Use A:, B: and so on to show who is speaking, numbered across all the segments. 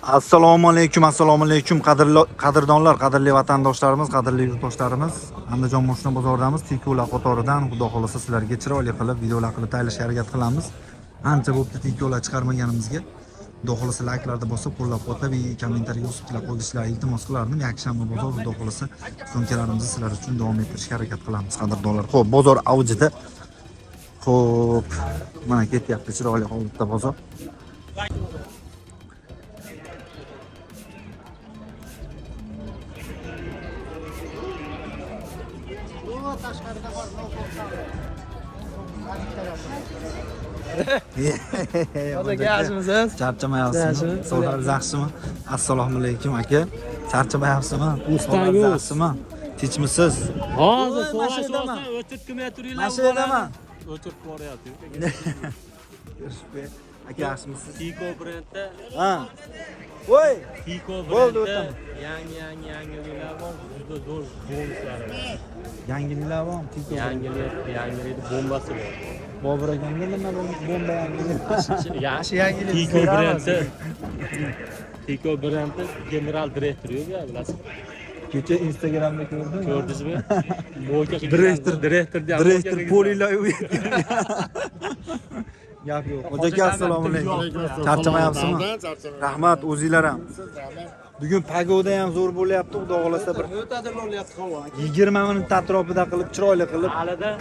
A: Assalomu alaykum, qadrdonlar, qadrli vatandoshlarimiz, qadrli yurtdoshlarimiz. Andijon Moshina bozoridamiz. Tikolar qatoridan xudo xolasa sizlarga chiroyli qilib videolar qilib tayyorlashga harakat qilamiz. Ancha bo'pti tikolar chiqarmaganimizga. Xudo xolasa layklarni bosib, qo'llab-quvvatlab, kommentariy yozib qo'yishlaringizni iltimos qilardim. Yakshanba bozor xudo xolasa so'mkalarimizni sizlar uchun davom ettirishga harakat qilamiz, qadrdonlar. Xo'p, bozor avjida. Xo'p, mana ketyapti chiroyli holatda bozor.
B: Yaxshimisiz?
A: Charchamayapsizmi? Sog'ligingiz yaxshimi? Assalomu alaykum aka. Charchamayapsizmi?
B: Ustangiz.
A: Yaxshimi? Tinchmisiz?
B: Hozir
A: mashinadaman.
B: o'tib kelmay turinglar.
A: Mashinadaman.
B: O'tib boryapti.
A: Aka yaxshimisiz?
B: Tiko brendda.
A: Ha. Voy.
B: Tiko
A: Bo'ldi,
B: brendda
A: o'taman.
B: yangiliklar bor. Juda zo'r bonuslari bor.
A: Yangiliklar bormi? Tiko.
B: Yangilik bombasi bor.
A: Bobur akamga nima bomba yangilik?
B: Yaxshi yangilik. Tiko brendda. Tiko brendda general direktori yo'q, bilasiz.
A: Kecha Instagramda ko'rdim.
B: Ko'rdingizmi?
A: Direktor polilar gap yo'q. Xo'jaka assalomu alaykum. Charchamayapsizmi? Rahmat, o'zinglar ham. Bugun pagoda ham zo'r bo'lyapti, xudo xolasa bir 20 minut atrofida qilib, chiroyli qilib,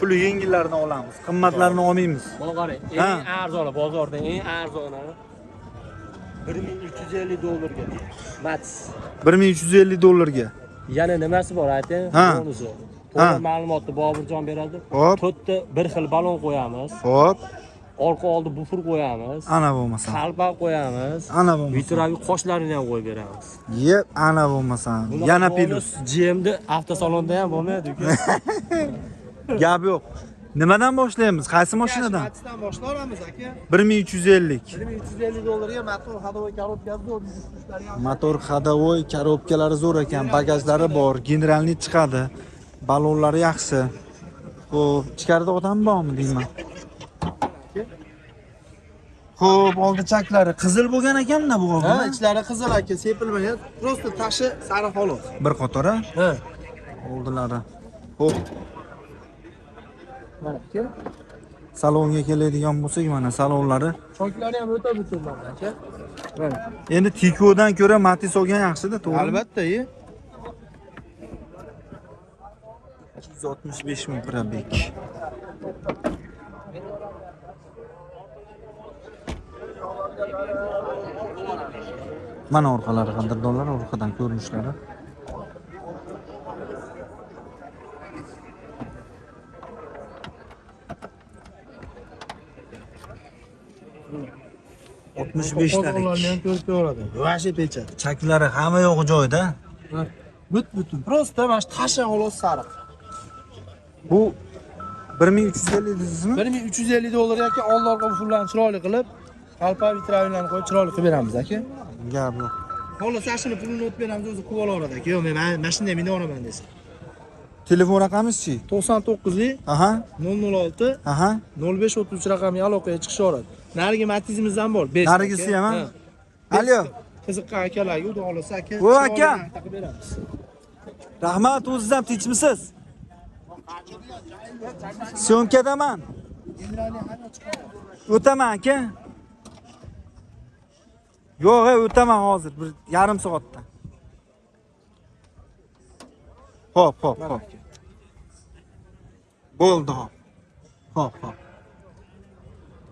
A: pul yengillarni olamiz. Qimmatlarni olmaymiz.
B: Qarang, eng arzoni bozorda eng arzoni $1350 ga. Mats.
A: $1350 ga.
B: Yana nimasi bor ayting? Bonusi. To'g'ri ma'lumotni Boburjon beradi.
A: Hop.
B: To'rtta bir xil balon qo'yamiz.
A: Hop.
B: Orqa oldi bufur qo'yamiz.
A: Ana bo'lmasa.
B: Qalbaq qo'yamiz.
A: Ana bo'lmasa.
B: Vitravi qoshlarini ham qo'yib beramiz.
A: Yep, ana bo'lmasa. Yana plus.
B: GM'da avtosalonda ham bo'lmaydi-ku.
A: Gap yo'q. Nimadan boshlaymiz? Qaysi mashinadan?
B: Matsdan boshlaymiz aka.
A: $1350.
B: $1350 ga motor ходовой коробкasi zo'r.
A: Motor ходовой korobkalari zo'r ekan, bagajlari bor, generalniy chiqadi. Balonlari yaxshi. Xo'p, ichkarida odam bormi deyman? Xo'p, oldi chaklari qizil bo'lgan ekan-da bu oldi.
C: Ha, ichlari qizil aka, sepilmagan. Prosta tashi sariq xolos.
A: Bir qator a?
C: Ha.
A: Oldilari. Xo'p,
C: Mana aka.
A: salonga keladigan bo'lsak, mana salonlari.
C: Shoklari ham o'ta butun mana aka. Mana.
A: Endi Tikodan ko'ra Matiz olgan yaxshi-da, to'g'rimi?
C: Albatta-yi.
A: 265 ming probek. Mana orqalari qadrdonlar, orqadan ko'rinishlari.
C: Ularni ham ko'rib ko'radi. Vashi pechat.
A: Chaklari hamma yo'g'i joyida.
C: Butun. Prosta mana shu tashi xolos sariq.
A: Bu 1350 dedingizmi?
C: $1350 aka, old orqa bufurlarni chiroyli qilib, qalpa vitravinlarni qo'yib chiroyli qilib beramiz aka.
A: Gap yo'q.
C: Xolos ashini pulini o'tib beramiz, o'zi qilib olaveradi aka. Yo'q, men mashinada mina olaman desa.
A: Telefon raqamingiz-chi?
C: 99
A: Aha,
C: 006
A: aha.
C: 0533 raqamga aloqaga chiqishaveradi. Narigi matizimizdan bor, 5.
A: Narigisi ham, ha? Alo.
C: Qiziqqan akalarga xudo xolasa aka.
A: O aka.
C: Taqib beramiz.
A: Rahmat, o'zingiz ham tinchmisiz? Syomkadaman. O'taman aka. Yo'q, o'taman hozir, bir yarim soatda. Hop. Bo'ldi, hop. Hop.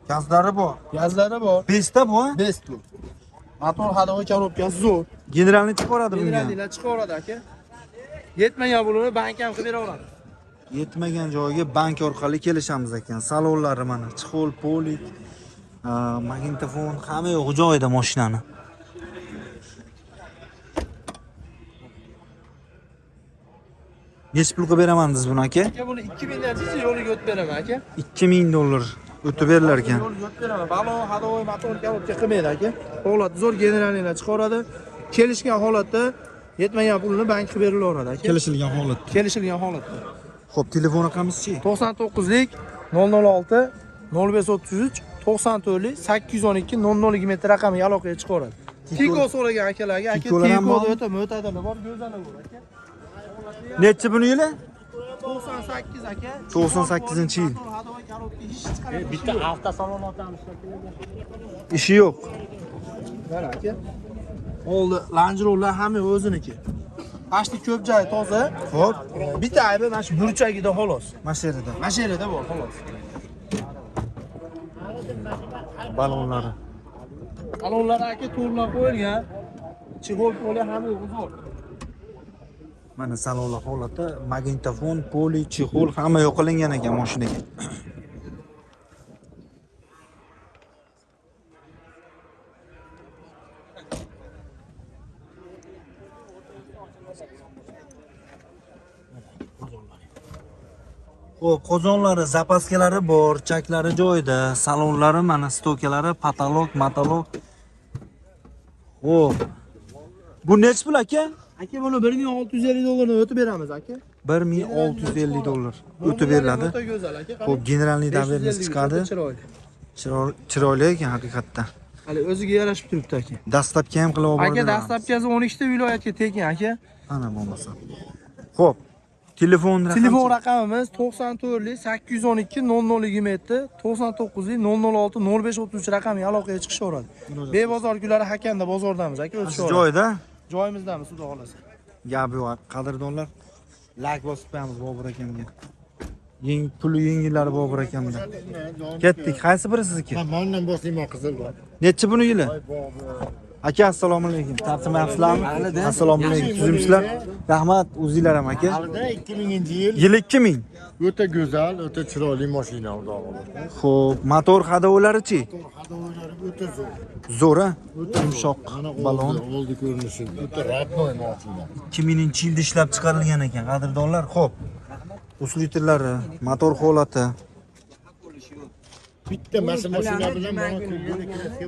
A: Gazlari bor.
C: Gazlari bor.
A: 5 ta bu, ha?
C: 5 bu. Motor ходовой коробкasi zo'r.
A: Generalni chiqaradi bunga.
C: Generallar chiqaveradi aka. Yetmagan bo'lini bank ham qilib beraveradi.
A: Yetmagan joyga bank orqali kelishamiz ekan. Salonlari mana, chixol, polik, magnitofon, hamma yo'q joyida mashinani. Nech pul qilib beraman siz buni aka?
C: Aka buni 2000 dan siz yo'liga o'tib beraman aka.
A: $2000 o'tib berilar ekan.
C: Yo'liga o'tib beraman. Balon ходовой motor коробка qilmaydi aka. Holat zo'r generallar chiqaradi. Kelishgan holatda yetmagan pulni bank qilib berilaveradi aka.
A: Kelishilgan holatda.
C: Kelishilgan holatda.
A: Xo'p, telefon raqamingiz-chi?
C: 99lik 006 0533 94 812 00 raqamiga aloqaga chiqaveradi. Tiko so'ragan akalarga, aka
A: Tikolar ham
C: Tikoda
A: bormi?
C: o'ta mo'tadili bor, go'zali bor aka.
A: Nechi buni yili?
C: 98 aka.
A: 98-yil.
C: Hadovoy karotka hech chiqarib.
B: Bitta avtosalon otamiz shekilli.
A: Ishi yo'q.
C: Mana aka. Oldi Land Rover hamma o'ziniki. Ashli ko'p joyi toza.
A: Xo'p,
C: Bitta aybi mana shu burchagida xolos.
A: mashinada.
C: Mashinada bor xolos.
A: Balonlari.
C: Salonlar aka to'rlab qo'yilgan. Chig'ol poli hamma uzun.
A: Mana salonlar holati, magnitofon, poli, chexol hamma yo'q qilingan ekan mashinaga. Xo'p, qozonlari, zapaskalari bor, chaklari joyida, salonlari mana stokalari, patolog, matolog. Xo'p. Bu nech pul aka?
C: Aka buni 1650 dollardan o'tib beramiz aka.
A: 1650 dollar o'tib beriladi.
C: O'ta go'zal aka.
A: Xo'p, generalniy daverimiz chiqadi.
C: Chiroyli.
A: Chiroyli ekan haqiqatdan.
C: Hali o'ziga yarashib turibdi aka.
A: Dastlabki ham qilib
C: Aka
A: yubordi.
C: dastlabkasi 12 ta viloyatga tekin aka.
A: Ana bo'lmasa. Xo'p. Telefon raqami.
C: Telefon raqamimiz 94 812 0027 99 006 0533 raqamga aloqaga chiqishaveradi. Bebozor kunlari Hakanda bozordamiz aka, o'tishaveradi.
A: Joyda
C: Joyimizdamiz, xudo xolasa.
A: gap yo'q. Qadrdonlar like bosib qo'yamiz Bobur akamga. Puli yengillari Bobur akamga. Ketdik. Qaysi biri sizniki?
D: Mandan boshlayman qizil bor.
A: Nechi buni yili? Aka assalomu alaykum. Taqsimlasizlarmi? Assalomu alaykum. Tuzimsizlar? Rahmat, o'zinglar ham aka.
D: Alida 2000-yil
A: Yil 2000.
D: o'ta go'zal, o'ta chiroyli mashina xudo xolasa.
A: Xo'p, motor hadovlari-chi?
D: Hadovoylari o'ta zo'r.
A: Zo'ra, yumshoq
D: Mana
A: balon.
D: oldi ko'rinishi. O'ta radnoy mashina.
A: 2000-yilda ishlab chiqarilgan ekan, qadrdonlar. Xo'p. Uslitrlari, motor holati.
D: Bitta mashina bilan mana ko'rganda kirasiga